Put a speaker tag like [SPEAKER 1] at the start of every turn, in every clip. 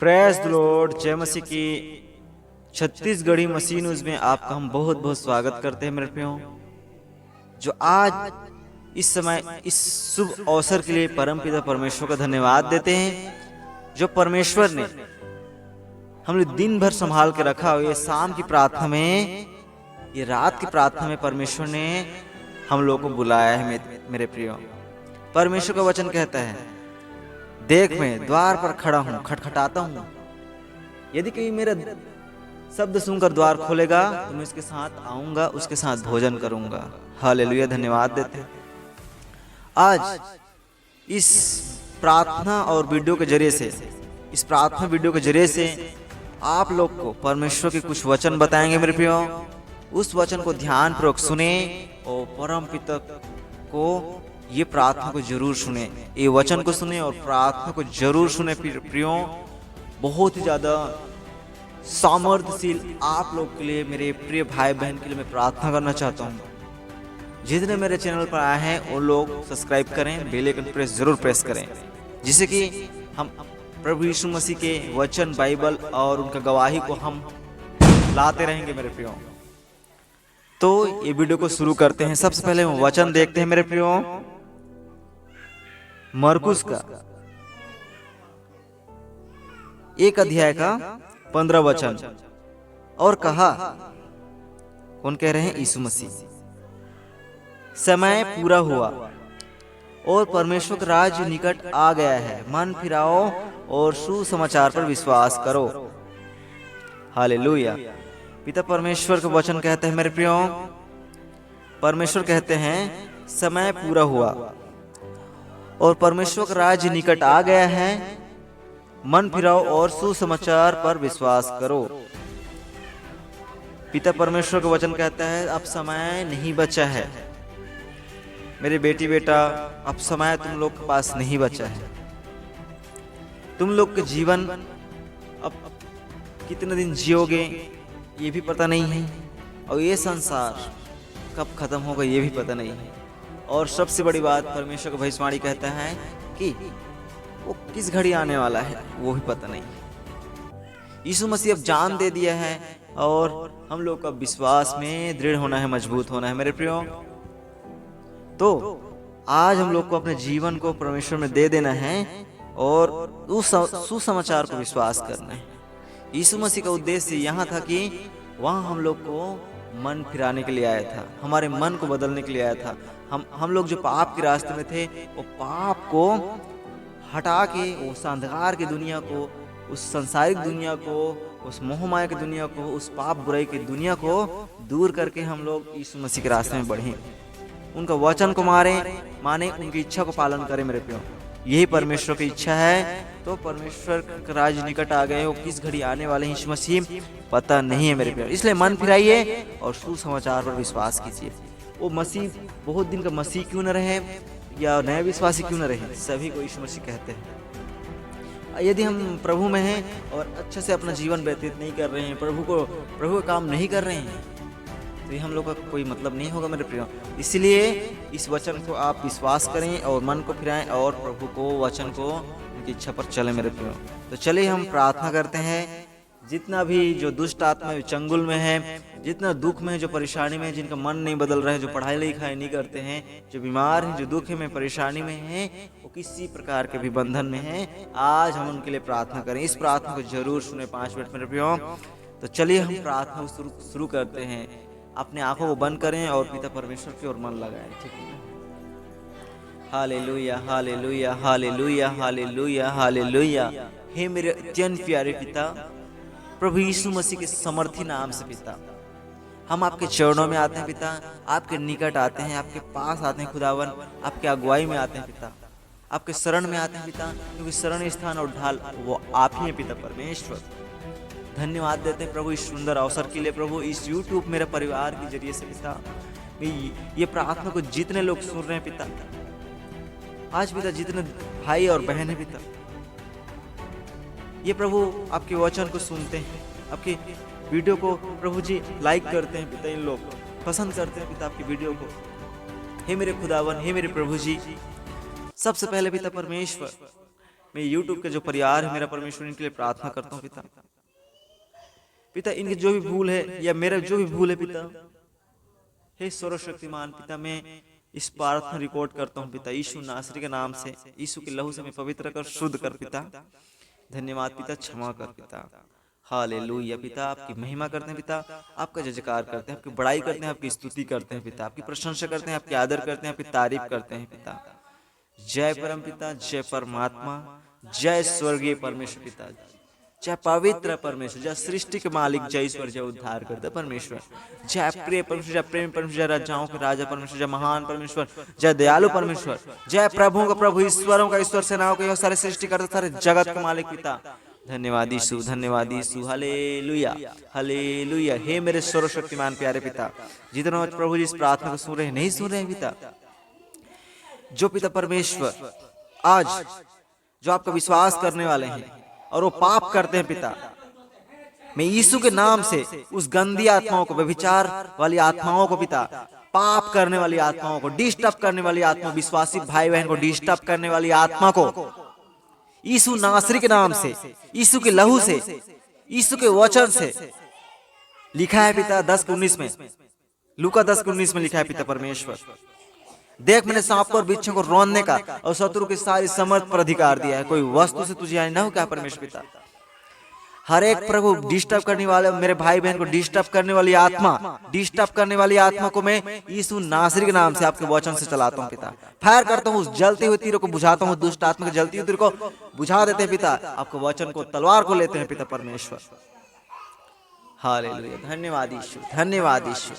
[SPEAKER 1] Press the Lord, जय मसीह की छत्तीसगढ़ी मसीह news में आपका हम बहुत बहुत स्वागत करते हैं मेरे प्रियो। जो आज इस समय इस शुभ अवसर के लिए परमपिता परमेश्वर का धन्यवाद देते हैं, जो परमेश्वर ने हमने दिन भर संभाल के रखा हो। ये शाम की प्रार्थना में, ये रात की प्रार्थना में परमेश्वर ने हम लोगों को बुलाया है मेरे प्रियो। परमेश्वर का वचन कहता है, देख मैं द्वार पर खड़ा हूँ, खटखटाता हूँ। यदि कोई मेरा शब्द सुनकर द्वार खोलेगा तो मैं उसके साथ आऊंगा, उसके साथ भोजन करूंगा। हालेलुया, धन्यवाद देते हैं। आज इस प्रार्थना और वीडियो के जरिए से, इस प्रार्थना वीडियो के जरिए से आप लोग को परमेश्वर के कुछ वचन बताएंगे मेरे प्रियो। उस वचन को ध्यान पूर्वक सुने और परम पिता को ये प्रार्थना को जरूर सुने, ये वचन को सुने और प्रार्थना को जरूर सुने प्रियो। बहुत ही ज्यादा सामर्थ्यशील आप लोग के लिए, मेरे प्रिय भाई बहन के लिए मैं प्रार्थना करना चाहता हूँ। जितने मेरे चैनल पर आए हैं वो लोग सब्सक्राइब करें, बेल आइकन प्रेस जरूर प्रेस करें, जिससे कि हम प्रभु यीशु मसीह के वचन, बाइबल और उनका गवाही को हम लाते रहेंगे मेरे प्रियो। तो ये वीडियो को शुरू करते हैं। सबसे पहले हम वचन देखते हैं मेरे प्रियो, मरकुस का 1 अध्याय का 15 वचन। और कहा, कौन कह रहे हैं? यीशु मसीह। समय पूरा हुआ और परमेश्वर का राज्य निकट आ गया है, मन फिराओ और सुसमाचार पर विश्वास करो। हालेलुया। पिता परमेश्वर का वचन कहते हैं मेरे प्रियो, परमेश्वर कहते हैं समय पूरा हुआ और परमेश्वर का राज्य निकट आ गया है, मन फिराओ और सुसमाचार पर विश्वास करो। पिता परमेश्वर का वचन कहता है अब समय नहीं बचा है मेरे बेटी बेटा, अब समय तुम लोग के पास नहीं बचा है। तुम लोग के जीवन अब कितने दिन जियोगे ये भी पता नहीं है, और ये संसार कब खत्म होगा ये भी पता नहीं है। और सबसे बड़ी बात, परमेश्वर का भविष्यवाणी कहता है कि वो किस घड़ी आने वाला है वो भी पता नहीं। यीशु मसीह अब जान दे दिया है और हम लोग का विश्वास में दृढ़ होना है, मजबूत होना है मेरे प्रियो। तो आज हम लोग को अपने जीवन को परमेश्वर में दे देना है और उस सुसमाचार को विश्वास करना है। यीशु मसीह का उद्देश्य यहाँ था कि वहाँ हम लोग को मन फिराने के लिए आया था, हमारे मन को बदलने के लिए आया था। हम लोग जो पाप के रास्ते में थे वो पाप को हटा के, उस अंधकार की दुनिया को, उस सांसारिक दुनिया को, उस मोहमाया की दुनिया को, उस पाप बुराई की दुनिया को दूर करके हम लोग यीशु मसीह के रास्ते में बढ़ें, उनका वचन को माने, उनकी इच्छा को पालन करें मेरे प्रियो। यही परमेश्वर की इच्छा है। तो परमेश्वर का राज्य निकट आ गए, वो किस घड़ी आने वाले हैं यीशु मसीह पता नहीं है मेरे प्रियो। इसलिए मन फिराइए और सुसमाचार पर विश्वास कीजिए। वो मसीह बहुत दिन का मसीह क्यों न रहे या नए विश्वासी क्यों न रहे, सभी को यीशु मसीह कहते हैं। यदि हम प्रभु में हैं और अच्छे से अपना जीवन व्यतीत नहीं कर रहे हैं, प्रभु का काम नहीं कर रहे हैं, तो ये हम लोग का कोई मतलब नहीं होगा मेरे प्रियो। इसलिए इस वचन को आप विश्वास करें और मन को फिराएं और प्रभु को, वचन को, उनकी इच्छा पर चले मेरे प्रियो। तो चलिए हम प्रार्थना करते हैं। जितना भी जो दुष्ट आत्मा चंगुल में है, जितना दुख में है, जो परेशानी में है, जिनका मन नहीं बदल रहा है, जो पढ़ाई लिखाई नहीं करते हैं, जो बीमार हैं, जो दुख में, परेशानी में हैं, वो किसी प्रकार के भी बंधन में हैं, आज हम उनके लिए प्रार्थना करें। इस प्रार्थना को जरूर सुने 5 मिनट मेरे प्रियो। तो चलिए हम प्रार्थना को शुरू करते हैं। अपने आंखों को बंद करें और पिता परमेश्वर की ओर मन लगाएं। ठीक है। Hallelujah, hallelujah, hallelujah, hallelujah, hallelujah. हे मेरे अत्यंत प्यारे पिता, प्रभु यीशु मसीह के समर्थी नाम से पिता, हम आपके चरणों में आते हैं पिता, आपके निकट आते हैं, आपके पास आते हैं खुदावन, आपके अगुवाई में आते हैं पिता, आपके शरण में आते हैं पिता, क्योंकि शरण स्थान और ढाल वो आप ही हैं पिता परमेश्वर। धन्यवाद देते हैं प्रभु इस सुंदर अवसर के लिए। प्रभु इस YouTube मेरे परिवार के जरिए से पिता, ये प्रार्थना को जितने लोग सुन रहे हैं पिता, आज पिता जितने भाई और बहन है पिता, ये प्रभु आपके वचन को सुनते हैं, आपके वीडियो को प्रभु जी लाइक करते हैं पिता, इन लोग पसंद करते हैं पिता आपकी वीडियो को। हे मेरे खुदावन, हे मेरे प्रभु जी, सबसे पहले पिता परमेश्वर मैं यूट्यूब के जो परिवार है मेरा परमेश्वर, इनके लिए प्रार्थना करता हूँ पिता। पिता इनकी जो भी भूल है या मेरा जो भी भूल है पिता, हे सर्वशक्तिमान पिता, मैं इस प्रार्थना रिकॉर्ड करता हूँ पिता, यीशु नासरी के नाम से, यीशु के लहू से मैं पवित्र कर, शुद्ध कर पिता। धन्यवाद पिता, क्षमा कर पिता। हालेलुया पिता, आपकी महिमा करते हैं पिता, आपका जय जयकार करते हैं, आपकी बड़ाई करते हैं, आपकी स्तुति करते हैं पिता, आपकी प्रशंसा करते हैं, आपकी आदर करते हैं, आपकी तारीफ करते हैं पिता। जय परम पिता, जय परमात्मा, जय स्वर्गीय परमेश्वर पिता, जय पवित्र परमेश्वर, जय सृष्टि के मालिक, जय ईश्वर, जय उद्धार करते परमेश्वर, जय प्रिय परमेश्वर, जय प्रेम परमेश्वर, जय राजाओं के राजा परमेश्वर, जय महान परमेश्वर, जय दयालु परमेश्वर, जय प्रभुओं का प्रभु, ईश्वरों का ईश्वर, सेनाओं का सारे सृष्टि करते, सारे जगत के मालिक पिता। धन्यवाद यीशु, धन्यवाद यीशु, हालेलुया हालेलुया। हे मेरे सर्वशक्तिमान प्यारे पिता, जितना प्रभु जी इस प्रार्थना को सुन रहे हैं, नहीं सुन रहे हैं पिता, जो पिता परमेश्वर आज जो आपका विश्वास करने वाले हैं और वो पाप करते हैं पिता, मैं यीशु के नाम से उस गंदी आत्माओं को, व्यभिचार वाली आत्माओं को पिता, पाप करने वाली आत्माओं को, डिस्टर्ब करने वाली आत्मा, विश्वासी भाई बहन को डिस्टर्ब करने वाली आत्मा को यीशु नासरी के नाम से, यीशु के लहू से, यीशु के वचन से, लिखा है पिता 10:19 में, लूका 10:19 में लिखा है पिता परमेश्वर, देख मैंने सांप को और बिच्छू को रौंदने का और शत्रु की सारी समर्थ पर अधिकार दिया है, कोई वस्तु से तुझे हानि न हो क्या परमेश्वर पिता। हर एक प्रभु डिस्टर्ब करने वाले मेरे भाई बहन को डिस्टर्ब करने वाली आत्मा, डिस्टर्ब करने वाली आत्मा को मैं यीशु नासरी के नाम से आपके वचन से चलाता हूँ पिता। फायर करता हूँ, उस जलते हुए तीरों को बुझाता हूँ, दुष्ट आत्मा के जलती हुई तीर को बुझा देते हैं पिता, आपके वचन को, तलवार को लेते हैं पिता परमेश्वर। हालेलुया, धन्यवाद यीशु, धन्यवाद यीशु।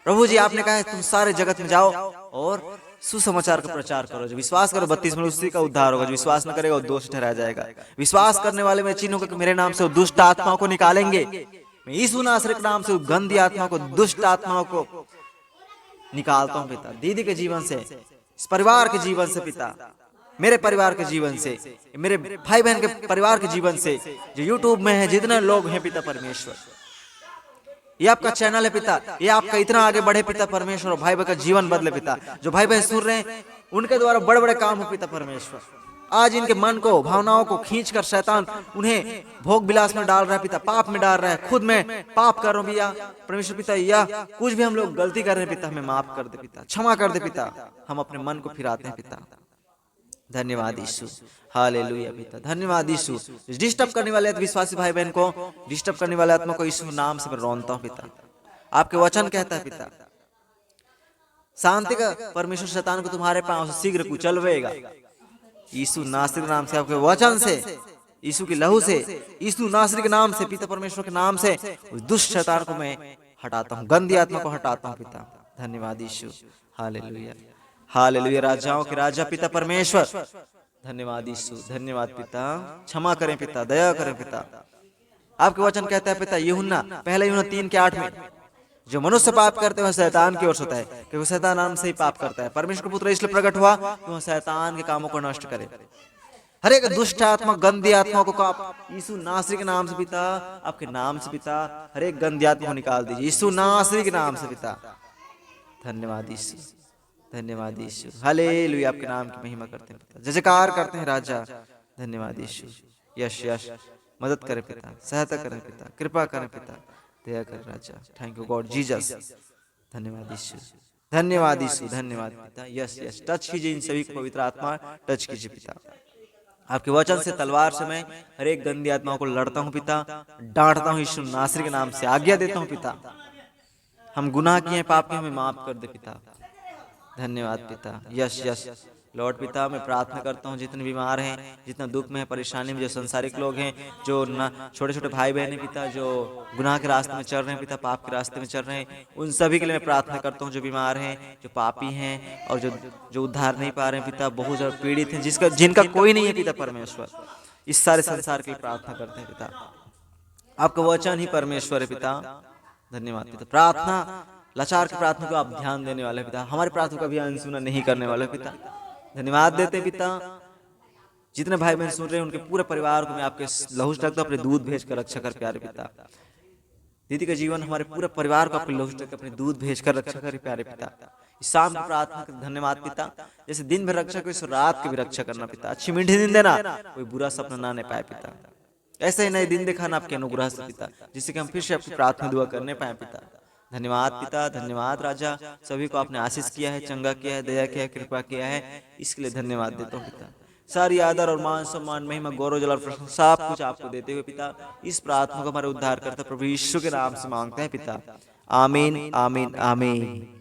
[SPEAKER 1] प्रभु जी आपने कहा है तुम सारे जगत में जाओ और सुसमाचार का प्रचार करो, जो विश्वास करो 32 में उसी का उद्धार होगा, जो विश्वास न करेगा वो दोष ठहराया जाएगा। विश्वास करने वाले में चिन्ह होगा कि मेरे नाम से वो दुष्ट आत्माओं को निकालेंगे, मैं यीशु नासरी के नाम से गंदी आत्माओं को, दुष्ट आत्माओं को निकालता हूँ पिता, दीदी के जीवन से, इस परिवार के जीवन से पिता, मेरे परिवार के जीवन से, मेरे भाई बहन के परिवार के जीवन से, जो यूट्यूब में है जितने लोग हैं पिता परमेश्वर, ये आपका चैनल है पिता, ये आपका इतना आगे बढ़े पिता परमेश्वर, और भाई बहन का जीवन बदले पिता, जो भाई बहन सुन रहे हैं उनके द्वारा बड़े बड़े काम हो पिता परमेश्वर। आज इनके मन को, भावनाओं को खींच कर शैतान उन्हें भोग विलास में डाल रहा है पिता, पाप में डाल रहा है, खुद में पाप कर रहा हूं भैया परमेश्वर पिता, या कुछ भी हम लोग गलती कर रहे हैं पिता, हमें माफ कर दे पिता, क्षमा कर दे पिता, हम अपने मन को फिराते हैं पिता। धन्यवाद यीशु, हालेलुया पिता, धन्यवाद यीशु। डिस्टर्ब करने वाले विश्वासी भाई बहन को, डिस्टर्ब करने वाले आत्मा को यीशु नाम से मैं रौंदता हूं पिता। आपके वचन कहता है पिता, शांति का परमेश्वर शैतान को तुम्हारे पांव से शीघ्र कुचलवेगा, यीशु नासरी के नाम से, आपके वचन से, यीशु के लहू से, यीशु नासरी के नाम से पिता परमेश्वर के नाम से उस दुष्ट शैतान को मैं हटाता हूँ, गंदी आत्मा को हटाता हूँ पिता। धन्यवाद यीशु, हालेलुया हालेलुया। राजाओं के राजा पिता परमेश्वर, धन्यवाद यीशु, धन्यवाद पिता, क्षमा करें पिता, दया करें पिता। आपके वचन कहता है पिता, यूहन्ना 3:8 में, जो मनुष्य पाप करते हैं शैतान की ओर से होता है, क्योंकि शैतान नाम से ही पाप करता है। परमेश्वर का पुत्र इसलिए प्रकट हुआ कि वह शैतान के कामों को नष्ट करे। हर एक दुष्ट आत्मा, गंदी आत्मा को आप यीशु नासरी के नाम से पिता, आपके नाम से पिता, हर एक गंदी आत्मा को निकाल दीजिए यीशु नासरी के नाम से पिता। धन्यवाद यीशु, धन्यवाद यीशु, हालेलुया। आपके नाम की महिमा करते हैं पिता, जय जयकार करते हैं राजा। धन्यवाद यीशु, यश यश, मदद करें पिता, सहायता करें पिता, कृपा करें पिता, दया कर राजा। थैंक यू गॉड जीसस, धन्यवाद यीशु, धन्यवाद यीशु, धन्यवाद पिता। यस यस, टच कीजिए इन सभी को पवित्र आत्मा, टच कीजिए पिता। आपके वचन से, तलवार से मैं हर एक गंदी आत्माओं को लड़ता हूँ पिता, डांटता हूँ यीशु नासरी के नाम से, आज्ञा देता हूँ पिता। हम गुनाह किए, पाप किए, हमें माफ कर दे पिता। धन्यवाद पिता, यस यस लॉर्ड पिता। मैं प्रार्थना करता हूँ जितने बीमार हैं, जितना दुख में है, परेशानी में, जो संसारिक लोग हैं, जो छोटे छोटे भाई बहन हैं पिता, जो गुनाह के रास्ते में चल रहे हैं पिता, पाप के रास्ते में चल रहे हैं, उन सभी के लिए मैं प्रार्थना करता हूँ। जो बीमार हैं, जो पापी हैं, और जो उद्धार नहीं पा रहे हैं पिता, बहुत ज्यादा पीड़ित हैं, जिनका कोई नहीं है पिता परमेश्वर, इस सारे संसार के लिए प्रार्थना करते हैं पिता। आपका वचन ही परमेश्वर है पिता। धन्यवाद पिता। प्रार्थना, लाचार की प्रार्थना को आप ध्यान देने वाले पिता, हमारी प्रार्थना का भी अनसुना नहीं करने वाले पिता। धन्यवाद देते पिता। जितने भाई बहन सुन रहे हैं उनके पूरे परिवार को मैं आपके लहू से ढकता हूं, अपने दूध भेजकर रक्षा कर प्यारे पिता। दीदी का जीवन हमारे पूरे परिवार को आपके लौट तक अपने दूध भेजकर रक्षा करे प्यारे पिता। इस शाम की प्रार्थना कर धन्यवाद पिता, जैसे दिन भर रक्षा को, इस रात की भी रक्षा करना पिता। अच्छी मीठी नींद देना, कोई बुरा सपना ना पाए पिता। ऐसे ही नए दिन दिखाना आपके अनुग्रह से पिता, जिससे कि हम फिर से आपकी प्रार्थना दुआ करने पाए पिता। धन्यवाद पिता, धन्यवाद राजा। सभी को आपने आशीष किया है, चंगा किया है, दया किया है, कृपा किया है, इसके लिए धन्यवाद देता हूँ पिता। सारी आदर और मान सम्मान महिमा गौरव जलाल प्रशंसा सब कुछ आपको देते हुए पिता, इस प्रार्थना को हमारे उद्धार करता प्रभु यीशु के नाम से मांगते हैं पिता। आमीन आमीन आमीन।